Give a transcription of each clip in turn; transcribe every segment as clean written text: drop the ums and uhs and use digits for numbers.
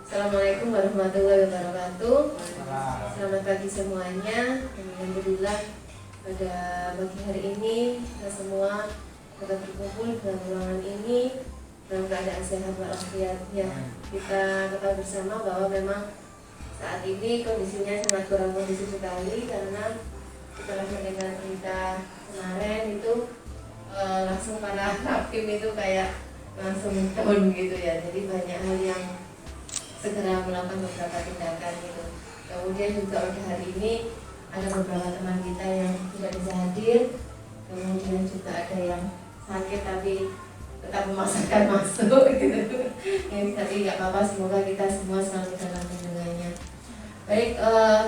Assalamualaikum warahmatullahi wabarakatuh. Selamat pagi semuanya. Alhamdulillah pada pagi hari ini kita semua dapat berkumpul dalam ruangan ini dalam keadaan sehat walafiat. Ya, kita ketahui bersama bahwa memang saat ini kondisinya sangat kurang kondisi sekali karena setelah mendengar berita kemarin itu langsung para hakim itu kayak langsung down gitu ya. Jadi banyak hal yang segera melakukan beberapa tindakan gitu. Kemudian juga pada hari ini ada beberapa teman kita yang tidak bisa hadir. Kemudian juga ada yang sakit tapi tetap memaksakan masuk gitu. Yang tapi nggak apa-apa, semoga kita semua selalu dalam lindungannya. Baik,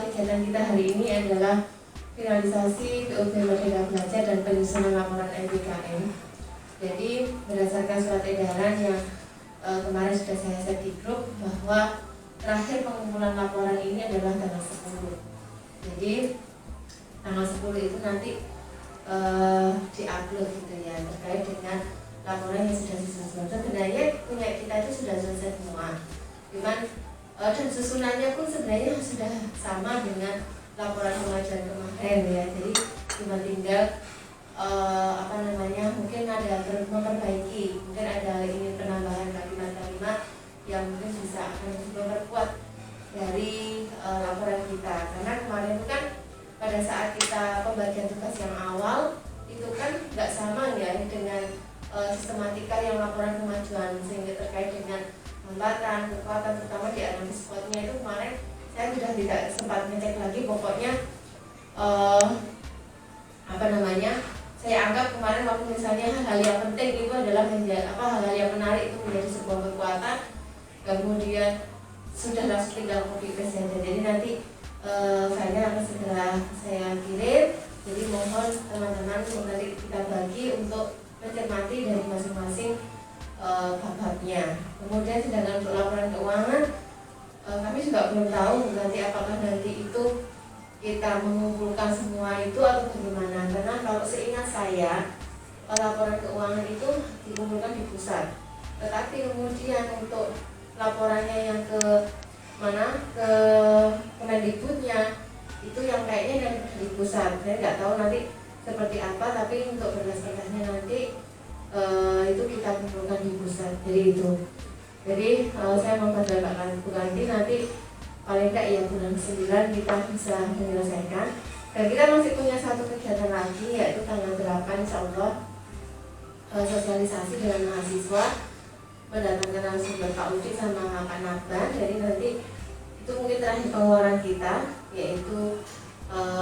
kegiatan kita hari ini adalah finalisasi PUB Merdeka Belajar dan penyusunan laporan LPKM. Jadi berdasarkan surat edaran yang kemarin sudah saya share di grup bahwa terakhir pengumpulan laporan ini adalah tanggal 10. Jadi tanggal 10 itu nanti diupload gitu ya, terkait dengan laporan yang sudah disusun. Sebenarnya punya kita itu sudah selesai semua, cuman dan susunannya pun sebenarnya sudah sama dengan laporan pengajuan kemarin ya. Jadi cuma tinggal mungkin ada memperbaiki, mungkin ada ini penambahan kalimat-kalimat yang mungkin bisa akan memperkuat dari laporan kita. Karena kemarin itu kan pada saat kita pembagian tugas yang awal itu kan nggak sama ya dengan sistematika yang laporan kemajuan, sehingga terkait dengan hambatan, kekuatan, terutama di analisis spotnya itu kemarin saya sudah tidak sempat ngecek lagi. Pokoknya saya anggap kemarin waktu misalnya hal yang penting itu adalah hal yang menarik itu menjadi sebuah kekuatan, kemudian sudah langsung tinggal copy paste saja. Jadi nanti filenya akan segera saya kirim. Jadi mohon teman-teman nanti kita bagi untuk mencermati dari masing-masing bab-babnya. Kemudian sedangkan untuk laporan keuangan kami juga belum tahu nanti apakah nanti itu kita mengumpulkan semua itu atau bagaimana. Karena kalau seingat saya laporan keuangan itu dikumpulkan di pusat, tetapi kemudian untuk laporannya yang ke Kemendikbudnya itu yang kayaknya dari pusat. Saya nggak tahu nanti seperti apa, tapi untuk berkas-berkasnya nanti itu kita kumpulkan di pusat. Jadi saya mau pada Pak Bukanti nanti paling enggak ya bulan 9 kita bisa menyelesaikan. Dan kita masih punya satu kegiatan lagi, yaitu tanggal 8 insyaallah sosialisasi dengan mahasiswa mendatangkan narasumber Pak Udi sama Pak Naban. Jadi nanti itu mungkin terakhir pengeluaran kita, yaitu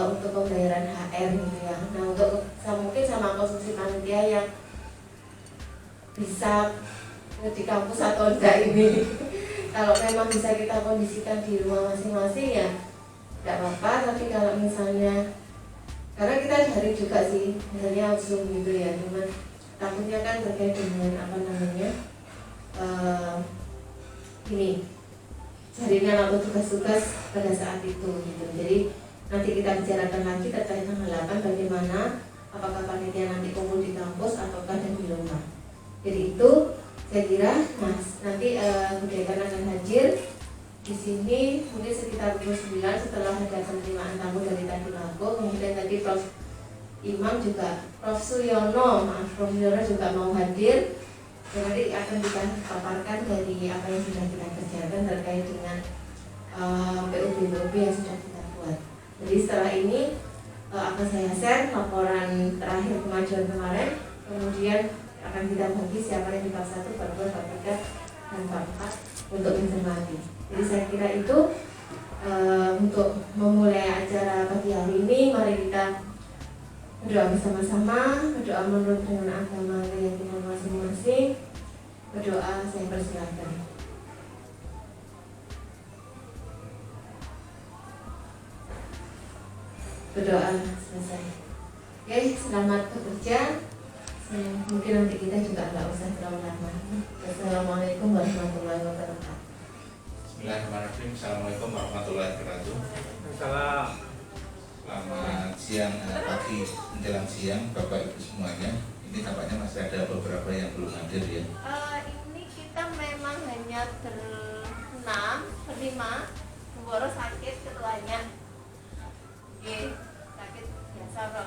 untuk pembayaran HR gitu ya. Nah untuk mungkin sama konsumsi panitia yang bisa di kampus atau enggak ini kalau memang bisa kita kondisikan di rumah masing-masing ya tidak apa-apa. Tapi kalau misalnya, karena kita hari juga sih misalnya Zoom gitu ya, cuman takutnya kan terkait dengan jaringan atau tugas-tugas pada saat itu gitu. Jadi nanti kita bicarakan lagi terkait tanggal 8 bagaimana, apakah panitia nanti kumpul di kampus ataukah di rumah. Jadi itu saya kira nanti Budaya akan hadir di sini mungkin sekitar 29 setelah ada penerimaan tamu dari tadi Lago. Kemudian tadi Prof Imam juga, Prof Suyono juga mau hadir. Nanti akan kita paparkan dari apa yang sudah kita kerjakan terkait dengan PUB yang sudah kita buat. Jadi setelah ini akan saya share laporan terakhir kemajuan kemarin, kemudian akan kita bagi siapa yang di bab 1, bab 2, bab 3, dan bab 4 untuk mencermati. Jadi saya kira itu untuk memulai acara pagi hari ini, mari kita berdoa bersama-sama, berdoa menurut dengan agama keyakinan masing-masing. Berdoa, saya persilakan. Berdoa selesai. Oke, selamat bekerja. Mungkin nanti kita juga nggak usah terlalu lama. Assalamualaikum warahmatullahi wabarakatuh. Bismillahirrahmanirrahim. Assalamualaikum warahmatullahi wabarakatuh. Salam. Selamat siang, pagi, menjelang siang, Bapak Ibu semuanya. Ini tampaknya masih ada beberapa yang belum hadir ya. Ini kita memang hanya berenam, 5 Gemboro sakit ketuanya. Oke, sakit biasa bro.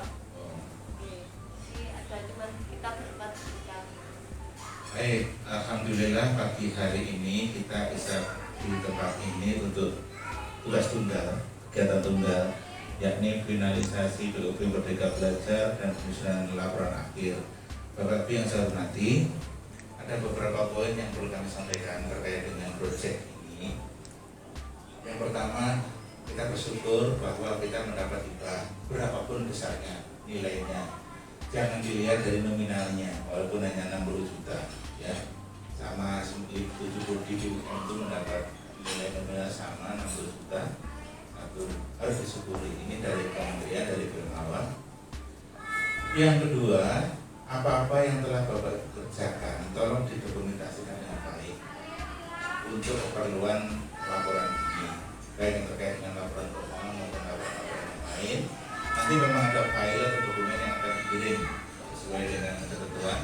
Oke, jadi ada cuman kita berempat kita. Baik, alhamdulillah pagi hari ini kita bisa di tempat ini untuk tugas tunggal, kegiatan tunggal, yakni finalisasi BOP Merdeka Belajar dan penyusunan laporan akhir. Bapak Ibu yang saya hormati, ada beberapa poin yang perlu kami sampaikan terkait dengan proyek ini. Yang pertama, kita bersyukur bahwa kita mendapat hibah berapapun besarnya nilainya. Jangan dilihat dari nominalnya, walaupun hanya 60 juta, ya. Sama 70 di UM itu mendapat nilai nominal sama 60 juta. Satu, harus disyukuri. Ini dari kementerian, dari Bermawan. Yang kedua, apa-apa yang telah Bapak kerjakan, tolong didokumentasikan dengan baik untuk keperluan laporan ini, baik yang terkait dengan laporan keuangan maupun laporan yang lain. Nanti memang ada file atau dokumen yang akan dikirim sesuai dengan ketentuan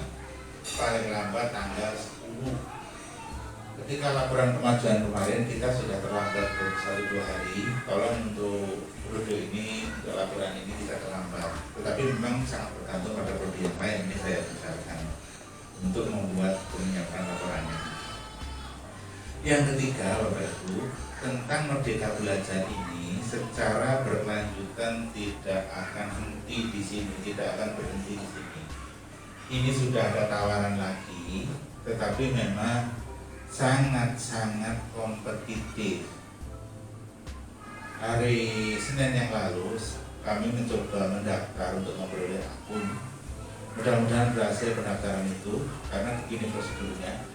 paling lambat tanggal 10. Ketika laporan kemajuan kemarin kita sudah terlambat 1-2 hari. Tolong untuk periode ini, untuk laporan ini kita terlambat. Tetapi memang sangat bergantung pada prodi yang lain. Ini saya usahakan untuk membuat menyiapkan laporannya. Yang ketiga, Bapak Ibu, tentang Merdeka Belajar ini secara berkelanjutan tidak akan henti di sini, tidak akan berhenti di sini. Ini sudah ada tawaran lagi, tetapi memang sangat-sangat kompetitif. Hari Senin yang lalu kami mencoba mendaftar untuk memperoleh akun. Mudah-mudahan berhasil pendaftaran itu, karena begini prosedurnya.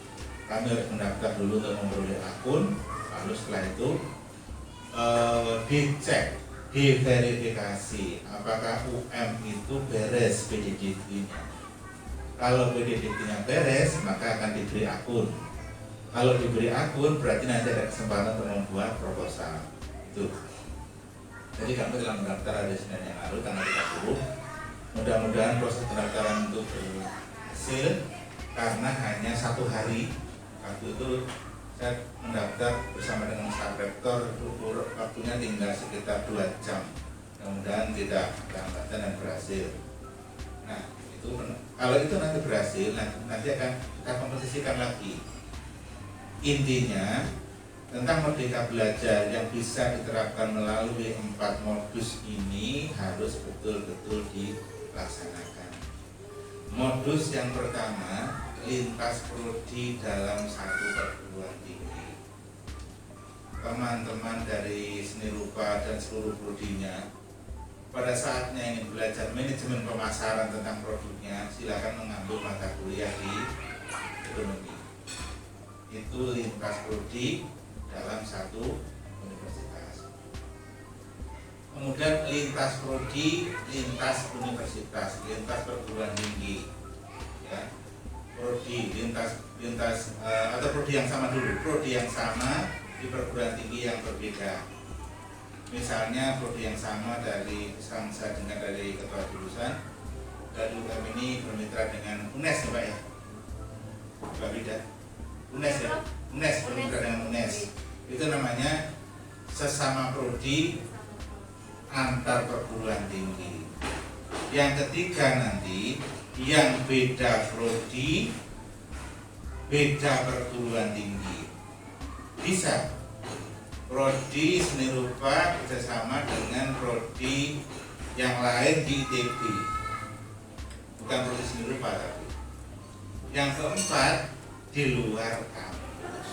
Kami harus mendaftar dulu untuk memperoleh akun, lalu setelah itu dicek, diverifikasi apakah UM itu beres PDDT-nya. Kalau PDDT-nya beres, maka akan diberi akun. Kalau diberi akun, berarti nanti ada kesempatan untuk membuat proposal. Itu. Jadi kami telah mendaftar hari Senin yang lalu, tanggal 30. Mudah-mudahan proses pendaftaran itu berhasil, karena hanya 1 hari. Waktu itu saya mendaftar bersama dengan staf rektor, waktunya tinggal sekitar 2 jam. Mudah-mudahan tidak ada hambatan dan berhasil. Nah, itu kalau itu nanti berhasil, nanti akan kita kompetisikan lagi. Intinya tentang Merdeka Belajar yang bisa diterapkan melalui 4 modus ini harus betul-betul dilaksanakan. Modus yang pertama, lintas prodi dalam satu perguruan tinggi. Teman-teman dari seni rupa dan seluruh prodinya, pada saatnya ingin belajar manajemen pemasaran tentang produknya, silakan mengambil mata kuliah di ekonomi. Itu lintas prodi dalam satu universitas. Kemudian lintas prodi, lintas universitas, lintas perguruan tinggi, ya. Prodi lintas atau prodi yang sama dulu, prodi yang sama di perguruan tinggi yang berbeda. Misalnya prodi yang sama dari saya dengar dari ketua jurusan, dari UM ini bermitra dengan UNES ya Pak ya, Pak Bida. UNES ya, UNES bermitra dengan UNES. Itu namanya sesama prodi antar perguruan tinggi. Yang ketiga nanti yang beda prodi, beda perguruan tinggi. Bisa prodi seni rupa bersama dengan prodi yang lain di ITB, bukan prodi seni rupa tapi. Yang keempat, di luar kampus.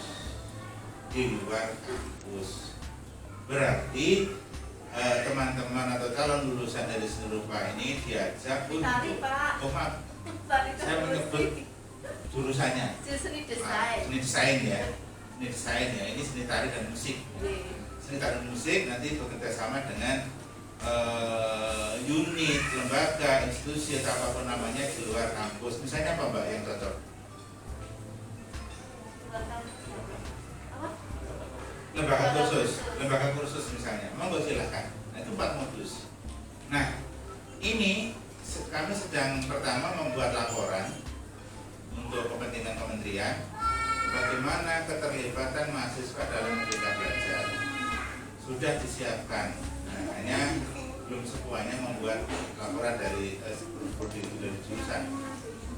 Di luar kampus berarti teman-teman atau calon lulusan dari seni rupa ini diajak untuk saya menyebut jurusannya seni desain. Seni desain ya. Seni desain ya, ini seni tari dan musik. Seni tari dan musik nanti bekerja sama dengan unit, lembaga, institusi atau apapun namanya di luar kampus. Misalnya apa Mbak yang cocok? Lembaga kursus misalnya, monggo silakan. Nah, itu 4 modus. Nah, ini kami sedang pertama membuat laporan untuk kepentingan kementerian bagaimana keterlibatan mahasiswa dalam Merdeka Belajar. sudah disiapkan. Nah, hanya belum semuanya membuat laporan dari prodi itu dari jurusan.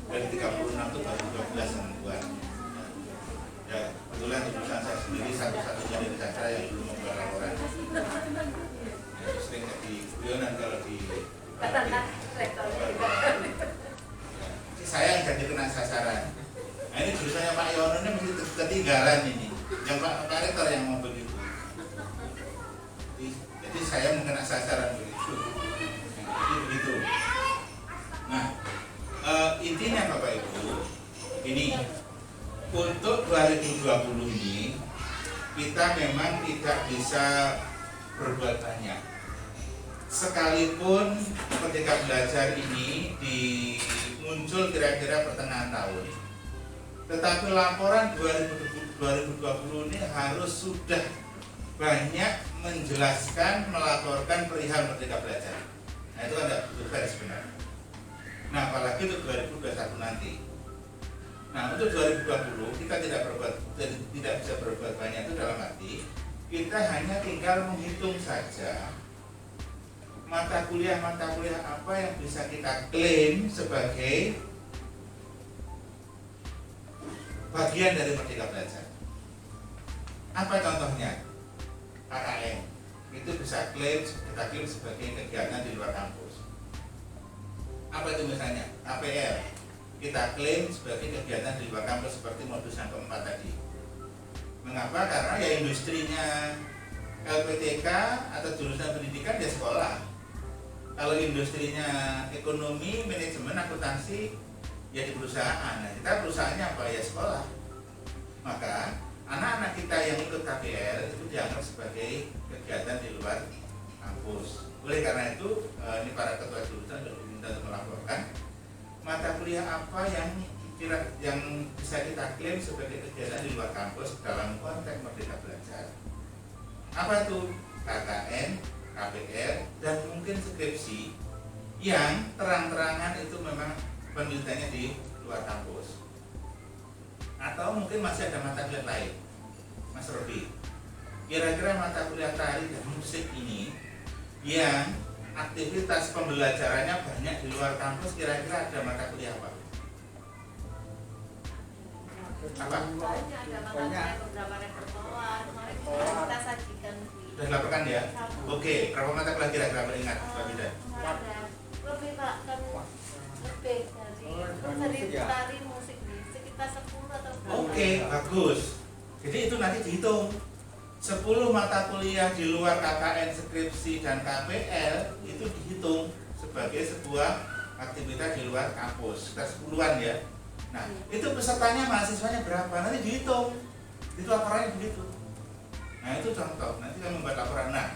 Dari 36 itu baru 12 yang membuat. Ya, kebetulan jurusan saya sendiri satu-satunya dari sastra yang belum membuat laporan. Itu sering jadi guyonan kalau di saya yang jadi kena sasaran. Nah, ini jurusannya Pak Yono ini mesti ketinggalan ini. Yang Pak Rektor yang mau begitu. Jadi saya mengena sasaran begitu. Jadi begitu. Nah, intinya Bapak Ibu, ini untuk 2020 ini kita memang tidak bisa berbuat banyak. Sekalipun ketika belajar ini muncul kira-kira pertengahan tahun, tetapi laporan 2020 ini harus sudah banyak menjelaskan, melaporkan perihal Merdeka Belajar. Nah, itu kan tidak betul sebenarnya. Nah, apalagi untuk 2021 nanti. Nah, untuk 2020 kita tidak bisa berbuat banyak, itu dalam arti kita hanya tinggal menghitung saja mata kuliah apa yang bisa kita klaim sebagai bagian dari Merdeka Belajar. Apa contohnya? KKN itu bisa kita klaim sebagai kegiatan di luar kampus. Apa itu misalnya? KPL kita klaim sebagai kegiatan di luar kampus seperti modus yang keempat tadi. Mengapa? Karena ya industrinya LPTK atau jurusan pendidikan ya sekolah. Kalau industrinya ekonomi, manajemen, akuntansi ya di perusahaan. Nah, kita perusahaannya apa? Ya sekolah. Maka anak-anak kita yang ikut KPL itu dianggap sebagai kegiatan di luar kampus. Oleh karena itu, ini para ketua jurusan sudah diminta untuk melaporkan mata kuliah apa yang bisa kita klaim sebagai kegiatan di luar kampus dalam konteks Merdeka Belajar. Apa itu? KKN, KPL, dan mungkin skripsi yang terang-terangan itu memang penelitiannya di luar kampus. Atau mungkin masih ada mata kuliah lain. Mas Robi, kira-kira mata kuliah tari dan musik ini yang aktivitas pembelajarannya banyak di luar kampus, kira-kira ada mata kuliah apa? Apa? Banyak, ada mata kuliah beberapa repertoar. Kemarin kita sajikan di Sudah dilaporkan ya? Oke, berapa mata kuliah kira-kira beringat? ada lebih Pak, kan lebih dari tari musik nih, sekitar 10 atau berapa. Oke, bagus. Jadi itu nanti dihitung 10 mata kuliah di luar KKN, skripsi, dan KPL itu dihitung sebagai sebuah aktivitas di luar kampus. Kita 10-an ya. Nah, itu pesertanya, mahasiswanya berapa? Nanti dihitung. Itu laporannya begitu. Nah, itu contoh. Nanti kita membuat laporan. Nah,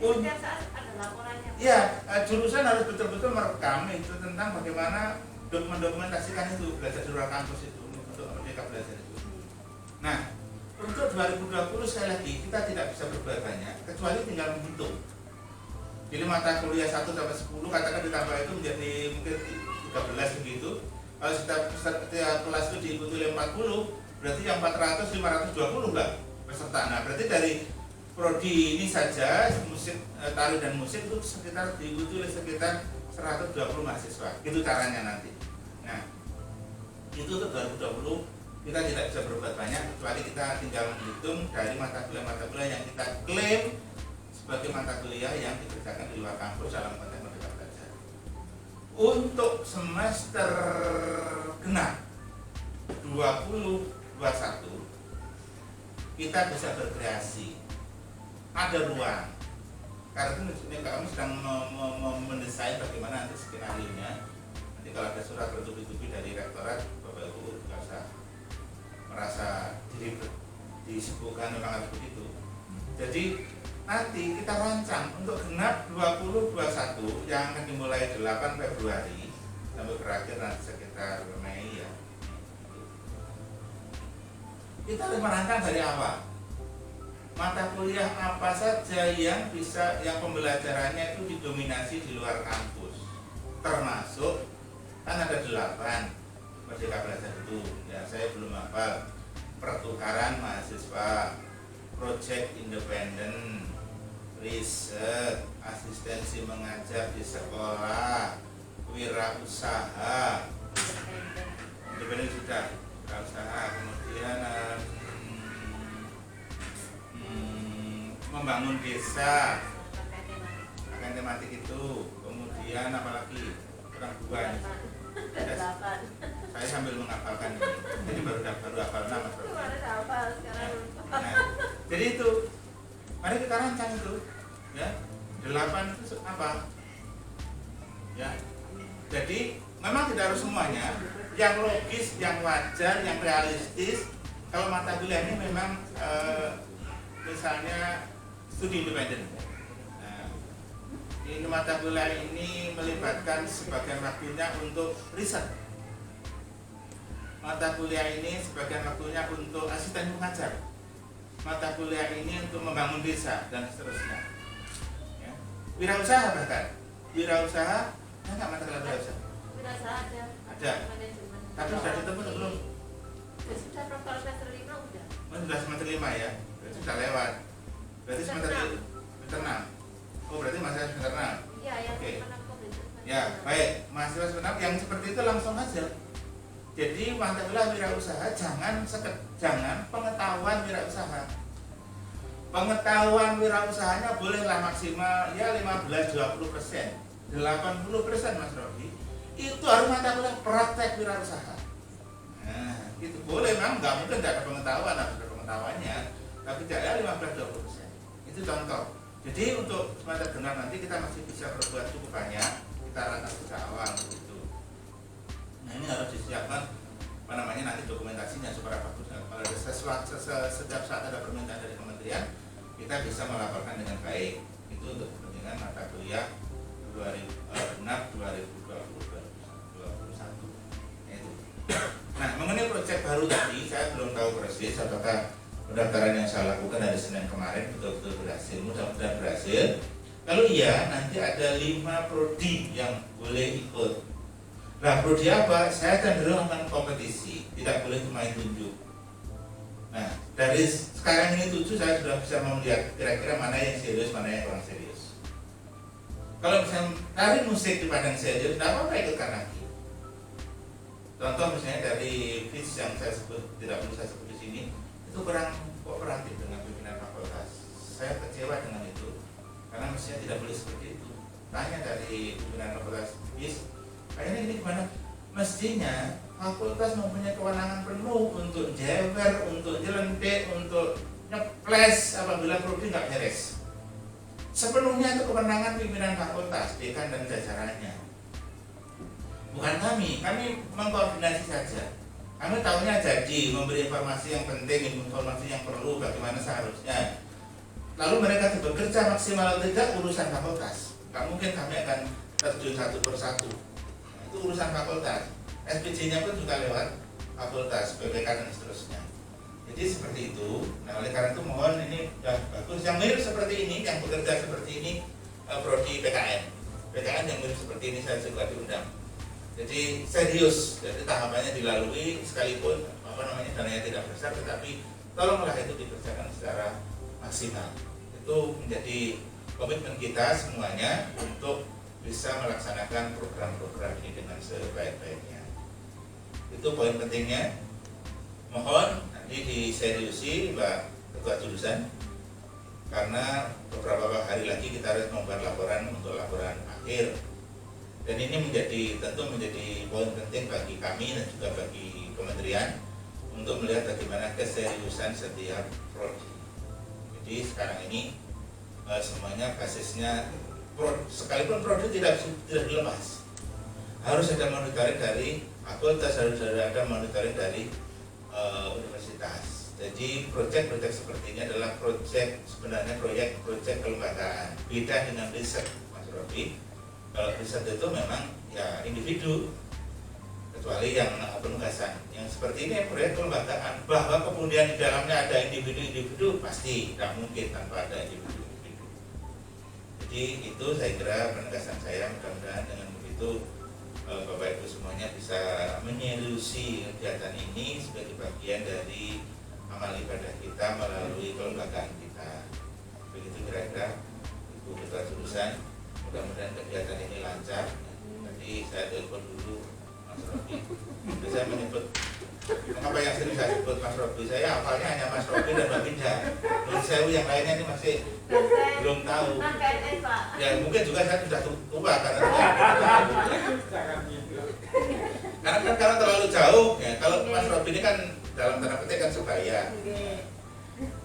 setiap saat ada laporannya. ya, jurusan harus betul-betul merekam itu tentang bagaimana mendokumentasikan itu belajar di luar kampus itu untuk Merdeka Belajar itu. Nah, untuk 2020 sekali lagi kita tidak bisa berbuat banyak kecuali tinggal menghitung. Jadi mata kuliah 1 sampai 10 katakan ditambah itu menjadi mungkin 13 begitu. Kalau setiap kelas itu diikuti oleh 40, berarti yang 400 520 lah peserta. Nah, berarti dari prodi ini saja musik, tari dan musik itu sekitar diikuti oleh sekitar 120 mahasiswa. Itu caranya nanti. Nah, itu untuk 2020 kita tidak bisa berbuat banyak kecuali kita tinggal menghitung dari mata kuliah yang kita klaim sebagai mata kuliah yang dikerjakan di luar kampus dalam konteks Merdeka Belajar. Untuk semester genap 2021 kita bisa berkreasi, ada ruang. Karena itu kami sedang mendesain bagaimana nanti skenario-nya. Nanti kalau ada surat bertubi-tubi dari rektorat, Bapak Ibu nggak usah merasa diri disebutkan memang harus begitu. Jadi nanti kita rancang untuk genap 2021 yang akan dimulai 8 Februari sampai berakhir nanti sekitar Mei ya. Kita harus merancang dari awal. Mata kuliah apa saja yang pembelajarannya itu didominasi di luar kampus. Termasuk kan ada 8 Merdeka Belajar itu, ya saya belum hafal. Pertukaran mahasiswa, project independen, riset, asistensi mengajar di sekolah, wirausaha, independen sudah, wirausaha, kemudian membangun desa, pakai tematik itu, kemudian apalagi kurang dua. Saya sambil menghafalkan ini. Jadi baru hafal nama. Nah, jadi itu, mari kita rancang itu, ya. 8 itu apa? Ya. Jadi memang tidak harus semuanya. Yang logis, yang wajar, yang realistis. Kalau mata kuliah ini memang misalnya studi independen. Nah, ini mata kuliah ini melibatkan sebagian waktunya untuk riset. Mata kuliah ini sebagian waktunya untuk asisten pengajar. Mata kuliah ini untuk membangun desa dan seterusnya. Ya. Wirausaha bahkan. Wirausaha, enggak mata kuliah wirausaha? Wirausaha ada. Ada. Tapi sudah ditempuh atau belum? Sudah profil semester 5 udah. Sudah semester 5 ya? Berarti sudah lewat. Berarti semester 6. Oh berarti masih semester 6. Iya, yang Oke. itu. Ya, baik. Mahasiswa sebenarnya yang seperti itu langsung aja. Jadi mata kuliah wirausaha jangan pengetahuan wirausaha. Pengetahuan wirausahanya bolehlah maksimal ya 15-20%, 80% Mas Robi. Itu harus mata kuliah praktek wirausaha. Nah, itu boleh, memang nggak mungkin tidak ada pengetahuan, harus ada pengetahuannya, tapi tidak ya 15-20%. Itu contoh. Jadi untuk semester genap nanti kita masih bisa berbuat cukup banyak, kita rancang sejak awal begitu. Nah ini harus disiapkan nanti dokumentasinya supaya bagus. Kalau ada setiap saat ada permintaan dari kementerian, kita bisa melaporkan dengan baik. Itu untuk kepentingan mata kuliah 2021. Nah mengenai proyek baru tadi, saya belum tahu persis apakah pendaftaran yang saya lakukan dari Senin kemarin betul-betul berhasil. Mudah-mudahan berhasil. Kalau iya, nanti ada 5 prodi yang boleh ikut. Nah, prodi apa? Saya cenderung akan kompetisi, tidak boleh cuma tunjuk. Nah, dari sekarang ini 7 saya sudah bisa melihat kira-kira mana yang serius, mana yang kurang serius. Kalau misalnya tari musik dipandang serius, tidak apa-apa ikutkan lagi. Contoh misalnya dari FIS yang saya sebut, tidak perlu saya sebut di sini, itu kurang kooperatif dengan pimpinan fakultas. Saya kecewa dengan itu, karena mestinya tidak boleh seperti itu. Tanya dari pimpinan fakultas FIS, kayaknya ini gimana? Mestinya fakultas mempunyai kewenangan penuh untuk jewer, untuk jelentik, untuk nyeples apabila prodi nggak beres. Sepenuhnya itu kewenangan pimpinan fakultas, dekan dan jajarannya. Bukan kami mengkoordinasi saja. Kami tahunya jadi memberi informasi yang penting, informasi yang perlu, bagaimana seharusnya. Lalu mereka bekerja maksimal atau tidak urusan fakultas. Nggak mungkin kami akan terjun satu persatu. Itu urusan fakultas. SPJ-nya pun juga lewat fakultas, BPK dan seterusnya. Jadi seperti itu. Nah oleh karena itu mohon ini ya bagus. Yang mirip seperti ini, yang bekerja seperti ini, prodi PKN. PKN yang mirip seperti ini saya juga diundang. Jadi serius, jadi tahapannya dilalui sekalipun dananya tidak besar, tetapi tolonglah itu dikerjakan secara maksimal. Itu menjadi komitmen kita semuanya untuk bisa melaksanakan program-program ini dengan sebaik-baiknya. Itu poin pentingnya. Mohon nanti diseriusi Mbak Ketua Jurusan, karena beberapa hari lagi kita harus membuat laporan untuk laporan akhir. Dan ini tentu menjadi poin penting bagi kami dan juga bagi kementerian untuk melihat bagaimana keseriusan setiap prodi. Jadi sekarang ini semuanya basisnya sekalipun prodi tidak dilepas, harus ada monitoring dari fakultas, harus ada monitoring dari universitas. Jadi proyek-proyek seperti ini adalah sebenarnya proyek kelembagaan. Beda dengan riset, Mas Robi. Kalau riset itu memang ya individu, kecuali yang penugasan. Yang seperti ini proyek kelembagaan, bahwa kemudian di dalamnya ada individu-individu pasti tidak mungkin tanpa ada individu-individu. Jadi itu saya kira penegasan saya. Mudah-mudahan dengan begitu Bapak Ibu semuanya bisa menyeriusi kegiatan ini sebagai bagian dari amal ibadah kita melalui kelembagaan kita. Begitu kira-kira. jurusan. Mudah-mudahan kegiatan ini lancar. Nanti saya telepon dulu Mas Robi. Jadi saya menyebut, mengapa yang sering saya sebut Mas Robi? Saya hafalnya hanya Mas Robi dan Mbak Binda. Menurut saya yang lainnya ini masih belum tahu. Ya mungkin juga saya sudah tua karena karena terlalu jauh ya. Kalau Mas Robi ini kan dalam tanda petik kan sebaya.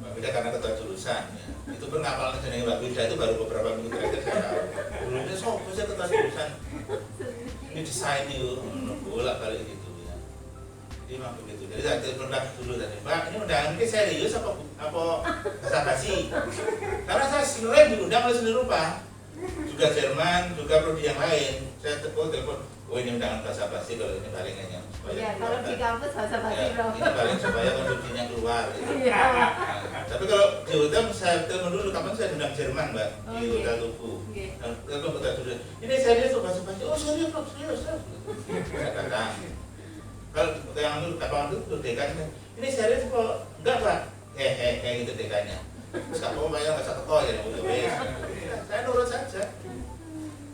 Mbak Binda karena ketua jurusan ya. Itu pun ngapalnya jenenge Mbak Binda itu baru beberapa minggu terakhir saya tahu. Dulunya sopo saya ketua jurusan. Ini desain itu bolak-balik gitu ya. Jadi memang begitu. Jadi saya telepon dulu tadi, Mbak, ini undangan ini serius apa basa-basi? Karena saya sebenarnya diundang oleh seni rupa, juga Jerman, juga prodi yang lain. Saya telepon, oh ini undangan basa-basi, kalau ini palingannya. Ya, kalau di kampus basa-basi loh. Ini paling supaya konsumsinya keluar. Gitu. Iya. Tapi kalau di hotel saya telepon dulu, kapan saya diundang Jerman, Mbak, di Hotel Tugu. Telepon kota dulu. Ini serius atau basa-basi? Oh serius, serius. Saya datang. Kalau yang dulu kapan itu dekannya, ini serius kok enggak Pak? Kayak gitu dekannya. Terus kamu bayar nggak satu kok ya, saya nurut saja.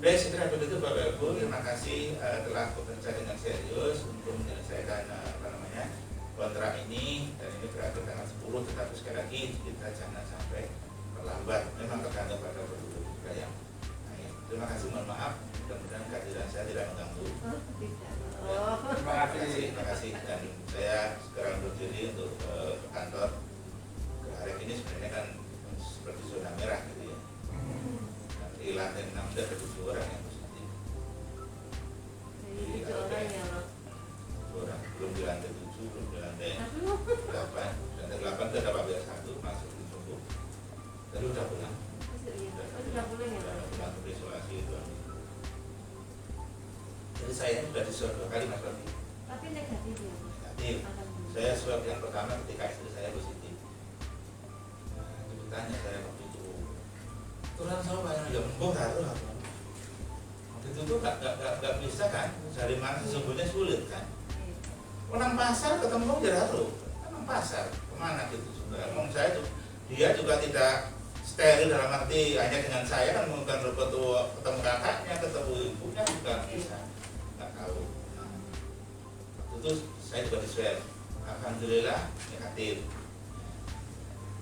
Baik, setelah begitu Bapak Ibu, terima kasih telah bekerja dengan serius untuk menyelesaikan kontrak ini, dan ini berakhir tanggal 10. Tetapi sekali lagi kita jangan sampai terlambat. Memang tergantung pada penduduk juga yang lain. Terima kasih, mohon maaf. Mudah-mudahan kehadiran saya tidak mengganggu. Terima kasih. Dan saya segera undur diri untuk ke kantor. Hari ini sebenarnya kan seperti zona merah gitu ya. Nanti lantai 6 ada 7 orang yang positif. Jadi orang belum di lantai 7, belum di lantai 8. Lantai 8 itu ada Pak Biar 1 masuk di tubuh. Tadi udah pulang. Sudah pulang ya Pak? Pulang ke isolasi itu. Jadi saya sudah diswab 2 kali Mas Robi. Tapi negatif ya? Negatif. Saya swab yang pertama ketika istri saya positif. Nah, itu ditanya saya waktu itu. Turun sama Pak yang empuk taruh apa? Waktu itu tuh nggak bisa kan? Dari mana sesungguhnya sulit kan? Orang pasar ketemu jatuh. Orang pasar kemana gitu juga. Ngomong saya tuh dia juga tidak steril dalam arti hanya dengan saya kan bukan ketemu kakaknya, ketemu ibunya juga bisa. Tahu. Nah, waktu itu saya juga diswab, alhamdulillah negatif.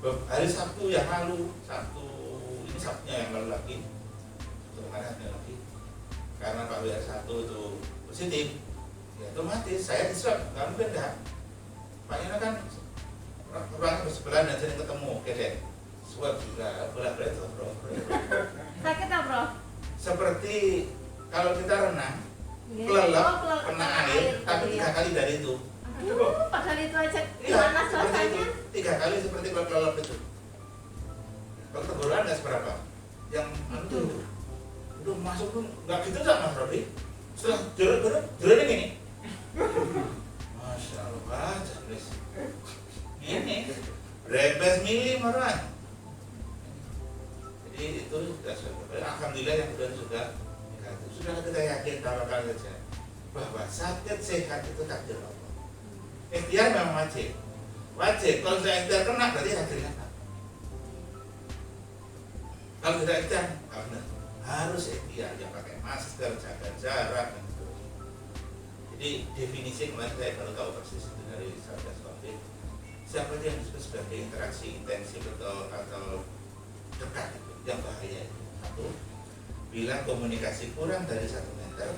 Hari Sabtu yang lalu, ini Sabtunya yang lalu lagi, kemarin lagi, karena Pak WR 1 itu positif, ya otomatis saya diswab, nggak mungkin dah. Pak Yana kan ruangan bersebelah dan sering ketemu, kedek, swab juga bolak-balik tuh, bro. Sakit apa bro? Seperti kalau kita renang. Kelelep, kena air, tapi 3 kali dari itu. Aduh, padahal itu aja gimana suasananya? 3 kali seperti kelelep itu. Kalau tenggorokan nggak seberapa. Yang itu, udah masuk pun nggak gitu tak Mas Robi. Setelah jeruk ini. Masya Allah, jambres. Ini rebes milim orang. Jadi itu sudah alhamdulillah yang sudah kita yakin tawakal saja bahwa sakit sehat itu takdir Allah. Ikhtiar memang wajib. Kalau saya ikhtiar kena berarti takdirnya. Kalau tidak ikhtiar, harus ikhtiar, yang pakai masker, jaga jarak dan seterusnya. Jadi definisi kemarin saya baru tahu persis itu dari Satgas Covid. Siapa yang disebut sebagai interaksi intensif atau dekat itu yang bahaya itu. Satu, bila komunikasi kurang dari 1 meter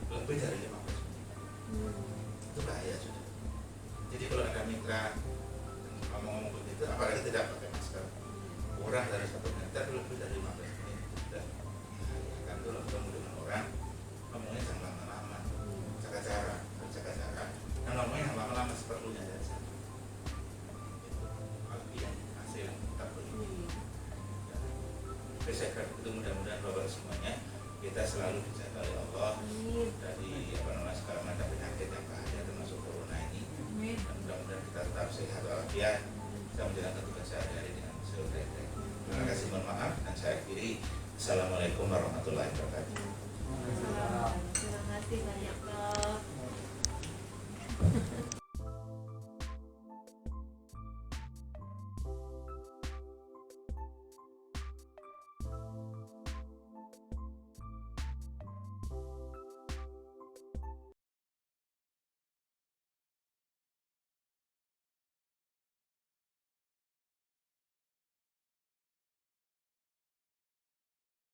lebih dari 15 menit itu bahaya sudah. Jadi kalau ada mitra ngomong-ngomong begitu, apalagi tidak pakai masker, kurang dari 1 meter lebih dari 15 menit itu sudah bahaya. Kan kalau ketemu dengan orang ngomongnya jangan lama-lama, jaga jarak, dan ngomongnya yang lama-lama seperlunya saja. Itu apalagi yang hasil tak boleh. Saya itu mudah-mudahan Bapak semuanya kita selalu dijaga oleh Allah dari segala macam penyakit yang bahaya termasuk corona ini. Dan mudah-mudahan kita tetap sehat walafiat, bisa menjalankan tugas sehari-hari dengan sebaik-baiknya. Terima kasih, mohon maaf, dan saya akhiri. Assalamualaikum warahmatullahi wabarakatuh.